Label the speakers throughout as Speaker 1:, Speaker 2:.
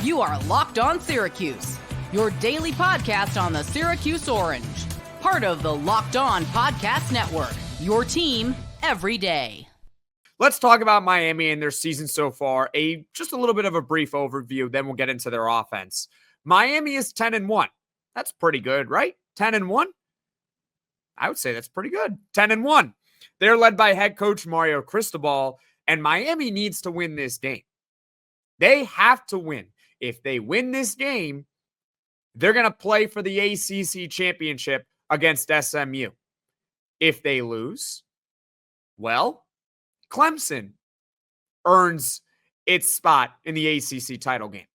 Speaker 1: You are Locked On Syracuse, your daily podcast on the Syracuse Orange. Part of the Locked On Podcast Network, your team every day.
Speaker 2: Let's talk about Miami and their season so far. Just a little bit of a brief overview, then we'll get into their offense. Miami is 10-1. That's pretty good, right? 10-1? I would say that's pretty good. 10-1. They're led by head coach Mario Cristobal, and Miami needs to win this game. They have to win. If they win this game, they're going to play for the ACC championship against SMU. If they lose, well, Clemson earns its spot in the ACC title game.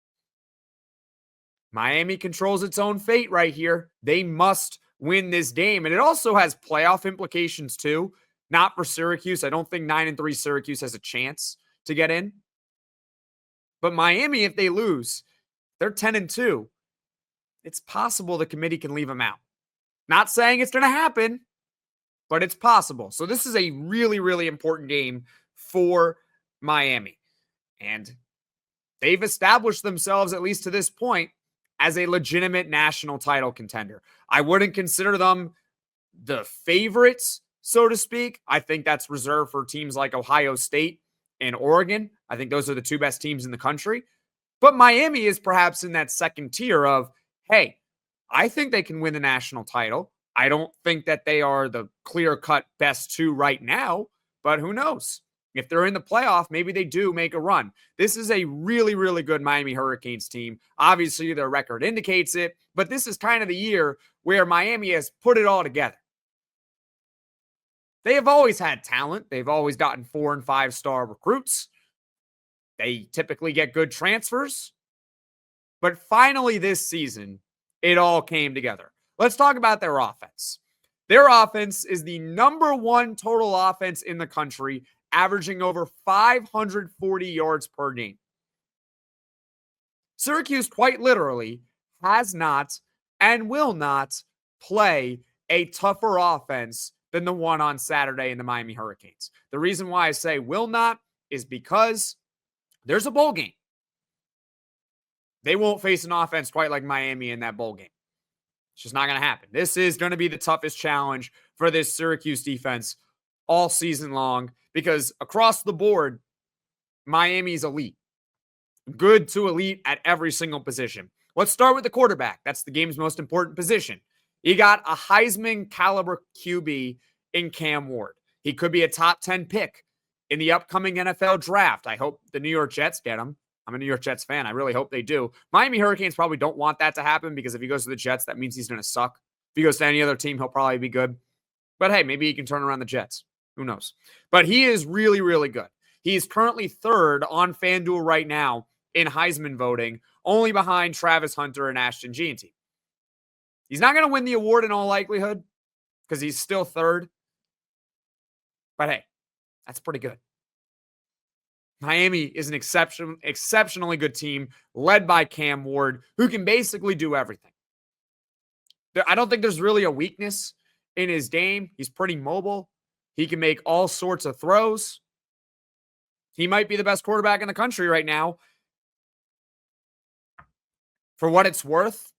Speaker 2: Miami controls its own fate right here. They must win this game. And it also has playoff implications too. Not for Syracuse. I don't think 9-3 Syracuse has a chance to get in. But Miami, if they lose, they're 10-2. It's possible the committee can leave them out. Not saying it's going to happen, but it's possible. So this is a really, really important game for Miami. And they've established themselves, at least to this point, as a legitimate national title contender. I wouldn't consider them the favorites, so to speak. I think that's reserved for teams like Ohio State and Oregon. I think those are the two best teams in the country. But Miami is perhaps in that second tier of, hey, I think they can win the national title. I don't think that they are the clear-cut best two right now, but who knows? If they're in the playoff, maybe they do make a run. This is a really, really good Miami Hurricanes team. Obviously, their record indicates it, but this is kind of the year where Miami has put it all together. They have always had talent. They've always gotten 4- and 5-star recruits. They typically get good transfers. But finally this season, it all came together. Let's talk about their offense. Their offense is the number one total offense in the country, averaging over 540 yards per game. Syracuse quite literally has not and will not play a tougher offense than the one on Saturday in the Miami Hurricanes. The reason why I say will not is because there's a bowl game. They won't face an offense quite like Miami in that bowl game. It's just not going to happen. This is going to be the toughest challenge for this Syracuse defense all season long because across the board, Miami's elite. Good to elite at every single position. Let's start with the quarterback. That's the game's most important position. You got a Heisman caliber QB in Cam Ward. He could be a top 10 pick in the upcoming NFL draft. I hope the New York Jets get him. I'm a New York Jets fan. I really hope they do. Miami Hurricanes probably don't want that to happen because if he goes to the Jets, that means he's going to suck. If he goes to any other team, he'll probably be good. But hey, maybe he can turn around the Jets. Who knows? But he is really, really good. He is currently third on FanDuel right now in Heisman voting, only behind Travis Hunter and Ashton Jeanty. He's not going to win the award in all likelihood because he's still third. But hey, that's pretty good. Miami is an exceptionally good team led by Cam Ward, who can basically do everything. I don't think there's really a weakness in his game. He's pretty mobile. He can make all sorts of throws. He might be the best quarterback in the country right now. For what it's worth,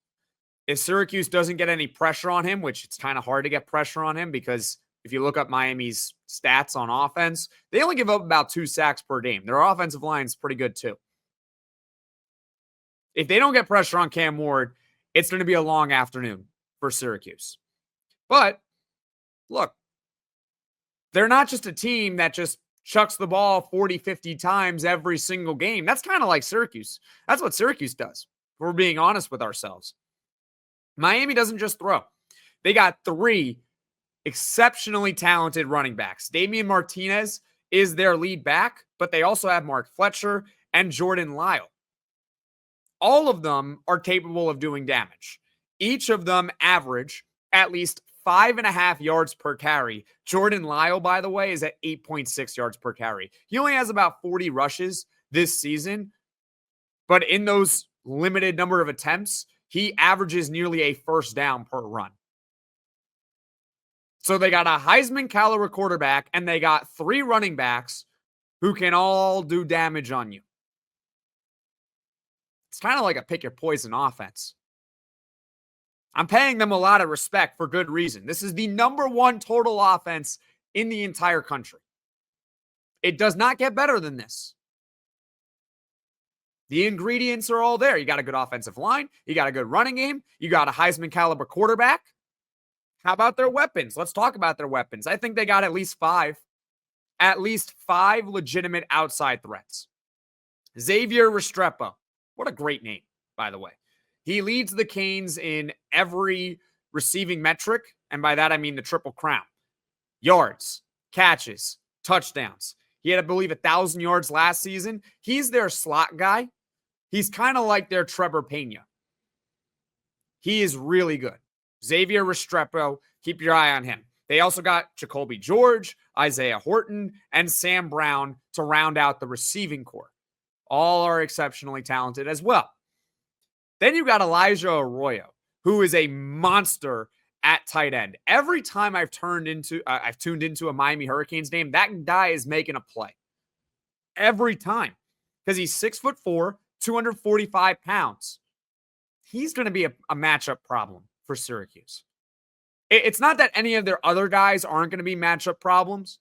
Speaker 2: if Syracuse doesn't get any pressure on him, which it's kind of hard to get pressure on him because if you look up Miami's stats on offense, they only give up about 2 sacks per game. Their offensive line is pretty good too. If they don't get pressure on Cam Ward, it's going to be a long afternoon for Syracuse. But look, they're not just a team that just chucks the ball 40, 50 times every single game. That's kind of like Syracuse. That's what Syracuse does, if we're being honest with ourselves. Miami doesn't just throw. They got 3 exceptionally talented running backs. Damian Martinez is their lead back, but they also have Mark Fletcher and Jordan Lyle. All of them are capable of doing damage. Each of them average at least 5.5 yards per carry. Jordan Lyle, by the way, is at 8.6 yards per carry. He only has about 40 rushes this season, but in those limited number of attempts, he averages nearly a first down per run. So they got a Heisman caliber quarterback, and they got 3 running backs who can all do damage on you. It's kind of like a pick your poison offense. I'm paying them a lot of respect for good reason. This is the number one total offense in the entire country. It does not get better than this. The ingredients are all there. You got a good offensive line. You got a good running game. You got a Heisman caliber quarterback. How about their weapons? Let's talk about their weapons. I think they got at least five legitimate outside threats. Xavier Restrepo. What a great name, by the way. He leads the Canes in every receiving metric, and by that I mean the Triple Crown. Yards, catches, touchdowns. He had, I believe, 1,000 yards last season. He's their slot guy. He's kind of like their Trevor Pena. He is really good. Xavier Restrepo, keep your eye on him. They also got Jacoby George, Isaiah Horton, and Sam Brown to round out the receiving corps. All are exceptionally talented as well. Then you got Elijah Arroyo, who is a monster at tight end. Every time I've tuned into a Miami Hurricanes game, that guy is making a play. Every time. Because he's 6'4", 245 pounds. He's going to be a matchup problem for Syracuse. It's not that any of their other guys aren't going to be matchup problems.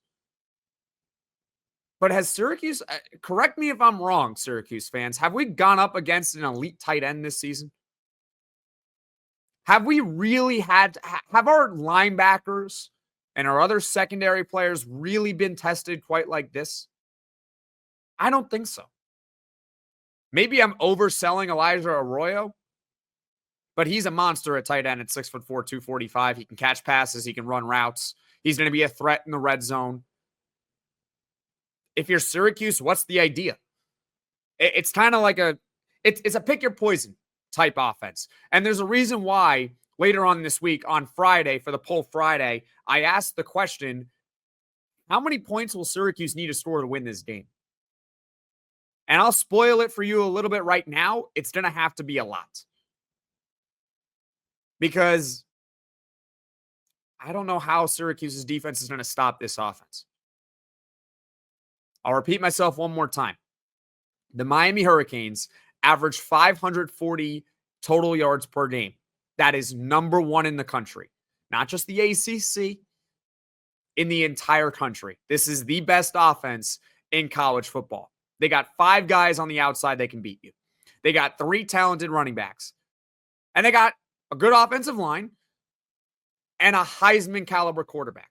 Speaker 2: But has Syracuse, correct me if I'm wrong, Syracuse fans, have we gone up against an elite tight end this season? Have we really have our linebackers and our other secondary players really been tested quite like this? I don't think so. Maybe I'm overselling Elijah Arroyo, but he's a monster at tight end at 6'4", 245. He can catch passes. He can run routes. He's going to be a threat in the red zone. If you're Syracuse, what's the idea? It's kind of like it's a pick your poison type offense. And there's a reason why later on this week, on Friday, for the Poll Friday, I asked the question, how many points will Syracuse need to score to win this game? And I'll spoil it for you a little bit right now. It's going to have to be a lot. Because I don't know how Syracuse's defense is going to stop this offense. I'll repeat myself one more time. The Miami Hurricanes average 540 total yards per game. That is number one in the country. Not just the ACC, in the entire country. This is the best offense in college football. They got 5 guys on the outside that can beat you. They got 3 talented running backs. And they got a good offensive line and a Heisman caliber quarterback.